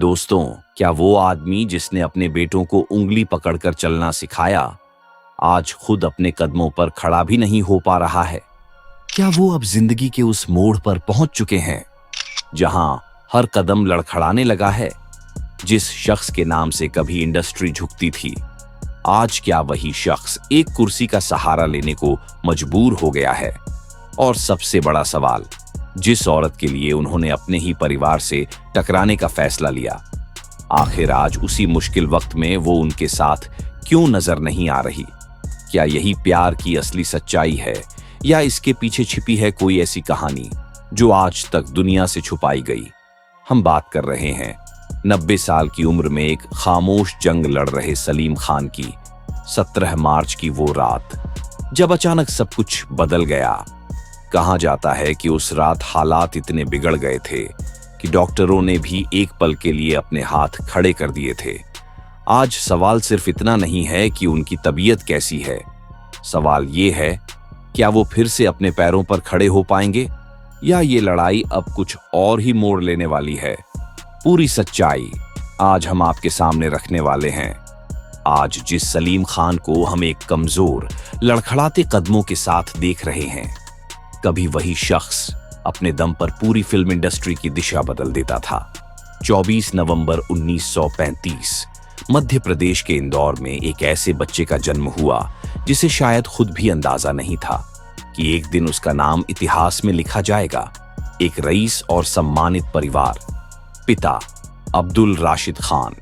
दोस्तों, क्या वो आदमी जिसने अपने बेटों को उंगली पकड़कर चलना सिखाया, आज खुद अपने कदमों पर खड़ा भी नहीं हो पा रहा है? क्या वो अब जिंदगी के उस मोड़ पर पहुंच चुके हैं जहां हर कदम लड़खड़ाने लगा है? जिस शख्स के नाम से कभी इंडस्ट्री झुकती थी, आज क्या वही शख्स एक कुर्सी का सहारा लेने को मजबूर हो गया है? और सबसे बड़ा सवाल, जिस औरत के लिए उन्होंने अपने ही परिवार से टकराने का फैसला लिया, आखिर आज उसी मुश्किल वक्त में वो उनके साथ क्यों नजर नहीं आ रही? क्या यही प्यार की असली सच्चाई है, या इसके पीछे छिपी है कोई ऐसी कहानी जो आज तक दुनिया से छुपाई गई? हम बात कर रहे हैं 90 साल की उम्र में एक खामोश जंग लड़ रहे सलीम खान की। 17 मार्च की वो रात जब अचानक सब कुछ बदल गया। कहा जाता है कि उस रात हालात इतने बिगड़ गए थे कि डॉक्टरों ने भी एक पल के लिए अपने हाथ खड़े कर दिए थे। आज सवाल सिर्फ इतना नहीं है कि उनकी तबीयत कैसी है, सवाल ये है, क्या वो फिर से अपने पैरों पर खड़े हो पाएंगे, या ये लड़ाई अब कुछ और ही मोड़ लेने वाली है? पूरी सच्चाई आज हम आपके सामने रखने वाले हैं। आज जिस सलीम खान को हम एक कमजोर, लड़खड़ाते कदमों के साथ देख रहे हैं, कभी वही शख्स अपने दम पर पूरी फिल्म इंडस्ट्री की दिशा बदल देता था। 24 नवंबर 1935 मध्य प्रदेश के इंदौर में एक ऐसे बच्चे का जन्म हुआ जिसे शायद खुद भी अंदाजा नहीं था कि एक दिन उसका नाम इतिहास में लिखा जाएगा। एक रईस और सम्मानित परिवार, पिता अब्दुल राशिद खान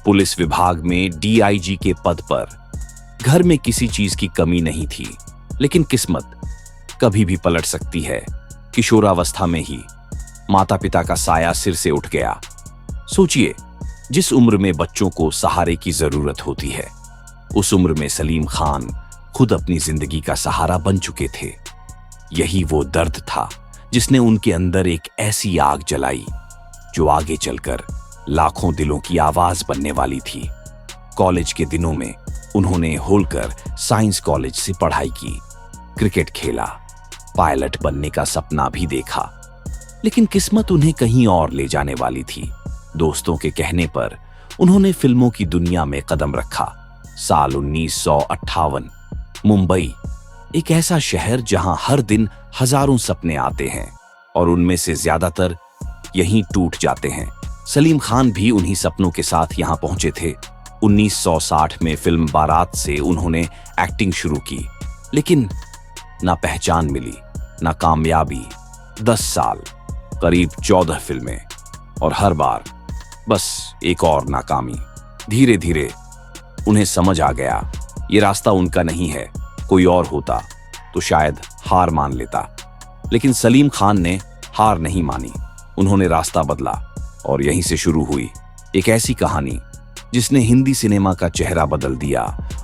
पुलिस विभाग में डीआईजी के पद पर। घर में किसी चीज की कमी नहीं थी, लेकिन किस्मत कभी भी पलट सकती है। किशोरावस्था में ही माता पिता का साया सिर से उठ गया। सोचिए, जिस उम्र में बच्चों को सहारे की जरूरत होती है, उस उम्र में सलीम खान खुद अपनी जिंदगी का सहारा बन चुके थे। यही वो दर्द था जिसने उनके अंदर एक ऐसी आग जलाई जो आगे चलकर लाखों दिलों की आवाज बनने वाली थी। कॉलेज के दिनों में उन्होंने होलकर साइंस कॉलेज से पढ़ाई की, क्रिकेट खेला, पायलट बनने का सपना भी देखा, लेकिन किस्मत उन्हें कहीं और ले जाने वाली थी। दोस्तों के कहने पर उन्होंने फिल्मों की दुनिया में कदम रखा। साल 1958, मुंबई, एक ऐसा शहर जहां हर दिन हजारों सपने आते हैं और उनमें से ज्यादातर यहीं टूट जाते हैं। सलीम खान भी उन्हीं सपनों के साथ यहां पहुंचे थे। 1960 में फिल्म बारात से उन्होंने एक्टिंग शुरू की, लेकिन ना पहचान मिली, ना कामयाबी। 10 साल, करीब 14 फिल्में, और हर बार बस एक और नाकामी। धीरे धीरे उन्हें समझ आ गया, ये रास्ता उनका नहीं है। कोई और होता तो शायद हार मान लेता, लेकिन सलीम खान ने हार नहीं मानी। उन्होंने रास्ता बदला, और यहीं से शुरू हुई एक ऐसी कहानी जिसने हिंदी सिनेमा का चेहरा बदल दिया।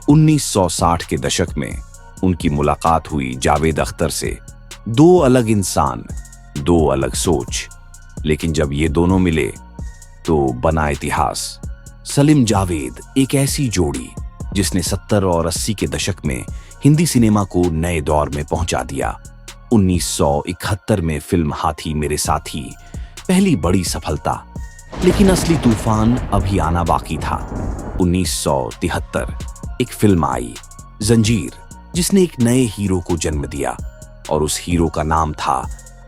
1960 के दशक में उनकी मुलाकात हुई जावेद अख्तर से। दो अलग इंसान, दो अलग सोच, लेकिन जब ये दोनों मिले तो बना इतिहास। सलीम जावेद एक ऐसी जोड़ी जिसने 70 और 80 के दशक में हिंदी सिनेमा को नए दौर में पहुंचा दिया। 1971 में फिल्म हाथी मेरे साथी पहली बड़ी सफलता, लेकिन असली तूफान अभी आना बाकी था। 1973 एक फिल्म आई, जंजीर, जिसने एक नए हीरो को जन्म दिया, और उस हीरो का नाम था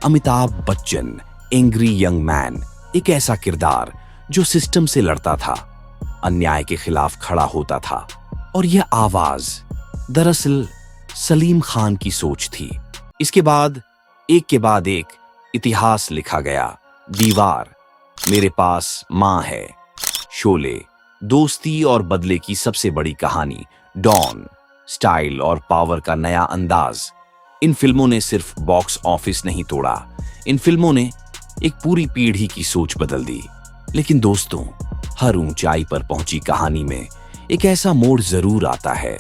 Amitabh Bachchan. Angry young man, एक ऐसा किरदार जो सिस्टम से लड़ता था, अन्याय के खिलाफ खड़ा होता था, और यह आवाज दरअसल सलीम खान की सोच थी। इसके बाद एक के बाद एक इतिहास लिखा गया। दीवार, मेरे पास मां है, शोले, दोस्ती और बदले की सबसे बड़ी कहानी, डॉन, स्टाइल और पावर का नया अंदाज। इन फिल्मों ने सिर्फ बॉक्स ऑफिस नहीं तोड़ा, इन फिल्मों ने एक पूरी पीढ़ी की सोच बदल दी। लेकिन दोस्तों, हर ऊंचाई पर पहुंची कहानी में एक ऐसा मोड़ जरूर आता है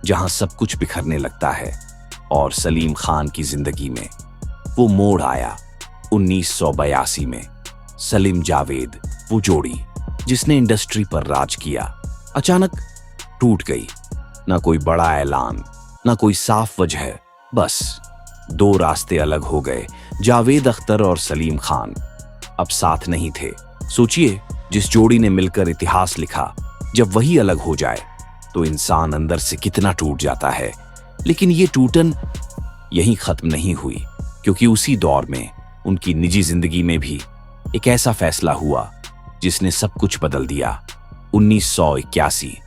जहां सब कुछ बिखरने लगता है, और सलीम खान की जिंदगी में वो मोड़ आया 1982 में। सलीम जावेद, वो जोड़ी जिसने इंडस्ट्री पर राज किया, अचानक टूट गई। ना कोई बड़ा ऐलान, ना कोई साफ वजह, बस दो रास्ते अलग हो गए। जावेद अख्तर और सलीम खान अब साथ नहीं थे। सोचिए, जिस जोड़ी ने मिलकर इतिहास लिखा, जब वही अलग हो जाए तो इंसान अंदर से कितना टूट जाता है। लेकिन ये टूटन यहीं खत्म नहीं हुई, क्योंकि उसी दौर में उनकी निजी जिंदगी में भी एक ऐसा फैसला हुआ जिसने सब कुछ बदल दिया। 1981,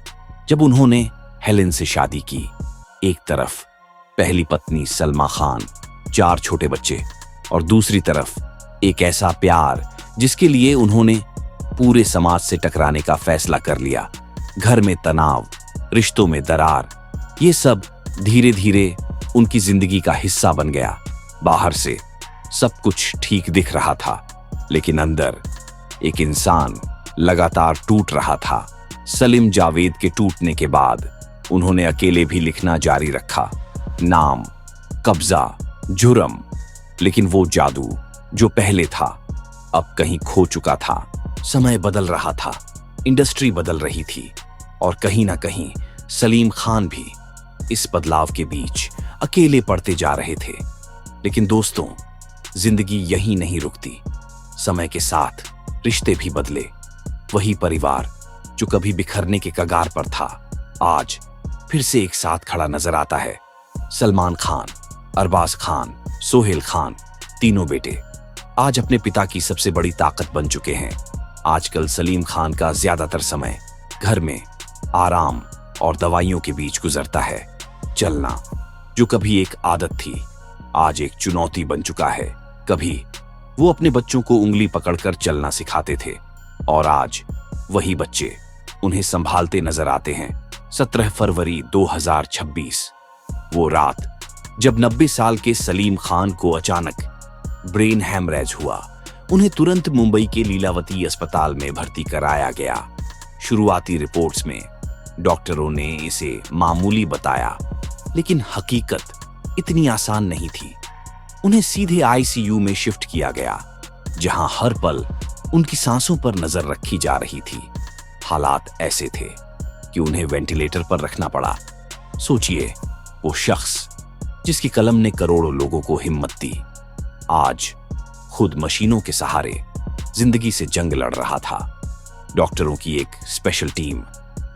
जब उन्होंने हेलेन से शादी की। एक तरफ पहली पत्नी सलमा खान, 4 छोटे बच्चे, और दूसरी तरफ एक ऐसा प्यार जिसके लिए उन्होंने पूरे समाज से टकराने का फैसला कर लिया। घर में तनाव, रिश्तों में दरार, ये सब धीरे धीरे उनकी जिंदगी का हिस्सा बन गया। बाहर से सब कुछ ठीक दिख रहा था, लेकिन अंदर एक इंसान लगातार टूट रहा था। सलीम जावेद के टूटने के बाद उन्होंने अकेले भी लिखना जारी रखा। नाम, कब्जा, जुर्म, लेकिन वो जादू जो पहले था अब कहीं खो चुका था। समय बदल रहा था, इंडस्ट्री बदल रही थी, और कहीं ना कहीं सलीम खान भी इस बदलाव के बीच अकेले पड़ते जा रहे थे। लेकिन दोस्तों, जिंदगी यहीं नहीं रुकती। समय के साथ रिश्ते भी बदले। वही परिवार जो कभी बिखरने के कगार पर था, आज फिर से एक साथ खड़ा नजर आता है। सलमान खान, अरबाज खान, सोहेल खान, तीनों बेटे आज अपने पिता की सबसे बड़ी ताकत बन चुके हैं। आजकल सलीम खान का ज्यादातर समय घर में आराम और दवाइयों के बीच गुजरता है। चलना, जो कभी एक आदत थी, आज एक चुनौती बन चुका है। कभी वो अपने बच्चों को उंगली पकड़कर चलना सिखाते थे, और आज वही बच्चे उन्हें संभालते नजर आते हैं। 17 फरवरी 2026, वो रात जब 90 साल के सलीम खान को अचानक ब्रेन हैमरेज हुआ। उन्हें तुरंत मुंबई के लीलावती अस्पताल में भर्ती कराया गया। शुरुआती रिपोर्ट्स में डॉक्टरों ने इसे मामूली बताया, लेकिन हकीकत इतनी आसान नहीं थी। उन्हें सीधे आईसीयू में शिफ्ट किया गया, जहां हर पल उनकी सांसों पर नजर रखी जा रही थी। हालात ऐसे थे कि उन्हें वेंटिलेटर पर रखना पड़ा। सोचिए, वो शख्स जिसकी कलम ने करोड़ों लोगों को हिम्मत दी, आज खुद मशीनों के सहारे जिंदगी से जंग लड़ रहा था। डॉक्टरों की एक स्पेशल टीम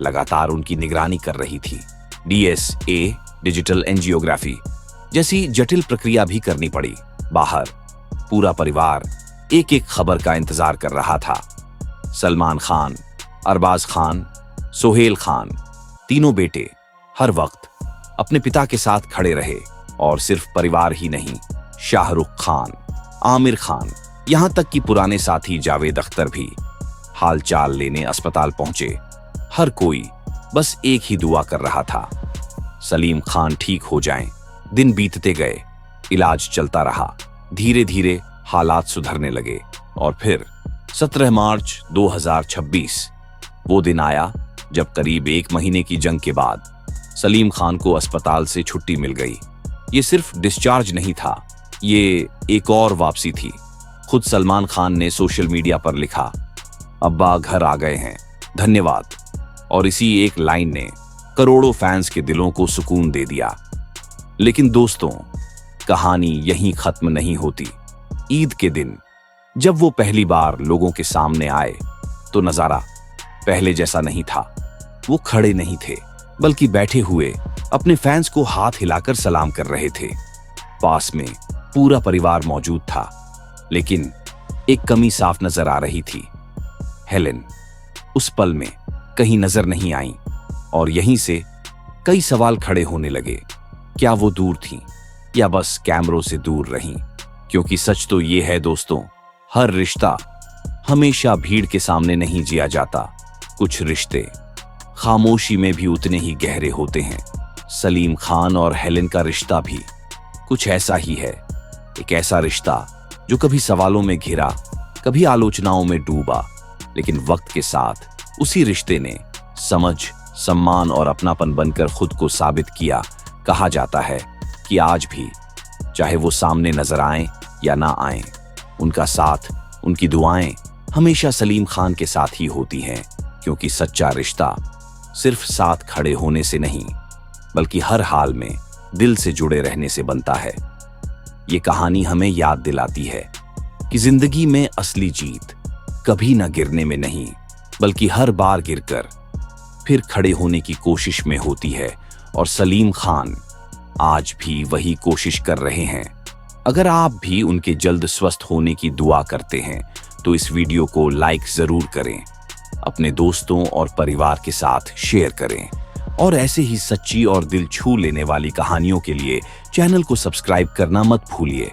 लगातार उनकी निगरानी कर रही थी। डीएसए, डिजिटल एंजियोग्राफी जैसी जटिल प्रक्रिया भी करनी पड़ी। बाहर पूरा परिवार एक एक खबर का इंतजार कर रहा था। सलमान खान, अरबाज खान, सोहेल खान, तीनों बेटे हर वक्त अपने पिता के साथ खड़े रहे, और सिर्फ परिवार ही नहीं, शाहरुख खान, आमिर खान, यहां तक कि पुराने साथी जावेद अख्तर भी हालचाल लेने अस्पताल पहुंचे। हर कोई बस एक ही दुआ कर रहा था, सलीम खान ठीक हो जाएं। दिन बीतते गए, इलाज चलता रहा। धीरे धीरे हालात सुधरने लगे, और फिर 17 मार्च 2026 वो दिन आया जब करीब 1 महीने की जंग के बाद सलीम खान को अस्पताल से छुट्टी मिल गई। ये सिर्फ डिस्चार्ज नहीं था, ये एक और वापसी थी। खुद सलमान खान ने सोशल मीडिया पर लिखा, अब्बा घर आ गए हैं, धन्यवाद। और इसी एक लाइन ने करोड़ों फैंस के दिलों को सुकून दे दिया। लेकिन दोस्तों, कहानी यहीं खत्म नहीं होती। ईद के दिन जब वो पहली बार लोगों के सामने आए, तो नजारा पहले जैसा नहीं था। वो खड़े नहीं थे, बल्कि बैठे हुए अपने फैंस को हाथ हिलाकर सलाम कर रहे थे। पास में पूरा परिवार मौजूद था, लेकिन एक कमी साफ नजर आ रही थी। हेलेन उस पल में कहीं नजर नहीं आई, और यहीं से कई सवाल खड़े होने लगे। क्या वो दूर थीं, या बस कैमरों से दूर रहीं? क्योंकि सच तो ये है दोस्तों, हर रिश्ता हमेशा भीड़ के सामने नहीं जिया जाता। कुछ रिश्ते खामोशी में भी उतने ही गहरे होते हैं। सलीम खान और हेलेन का रिश्ता भी कुछ ऐसा ही है। एक ऐसा रिश्ता जो कभी सवालों में घिरा, कभी आलोचनाओं में डूबा, लेकिन वक्त के साथ उसी रिश्ते ने समझ, सम्मान और अपनापन बनकर खुद को साबित किया। कहा जाता है कि आज भी चाहे वो सामने नजर आए या ना आए, उनका साथ, उनकी दुआएं हमेशा सलीम खान के साथ ही होती हैं। क्योंकि सच्चा रिश्ता सिर्फ साथ खड़े होने से नहीं, बल्कि हर हाल में दिल से जुड़े रहने से बनता है। ये कहानी हमें याद दिलाती है कि जिंदगी में असली जीत कभी न गिरने में नहीं, बल्कि हर बार गिरकर फिर खड़े होने की कोशिश में होती है। और सलीम खान आज भी वही कोशिश कर रहे हैं। अगर आप भी उनके जल्द स्वस्थ होने की दुआ करते हैं तो इस वीडियो को लाइक जरूर करें, अपने दोस्तों और परिवार के साथ शेयर करें और ऐसे ही सच्ची और दिल छू लेने वाली कहानियों के लिए चैनल को सब्सक्राइब करना मत भूलिए।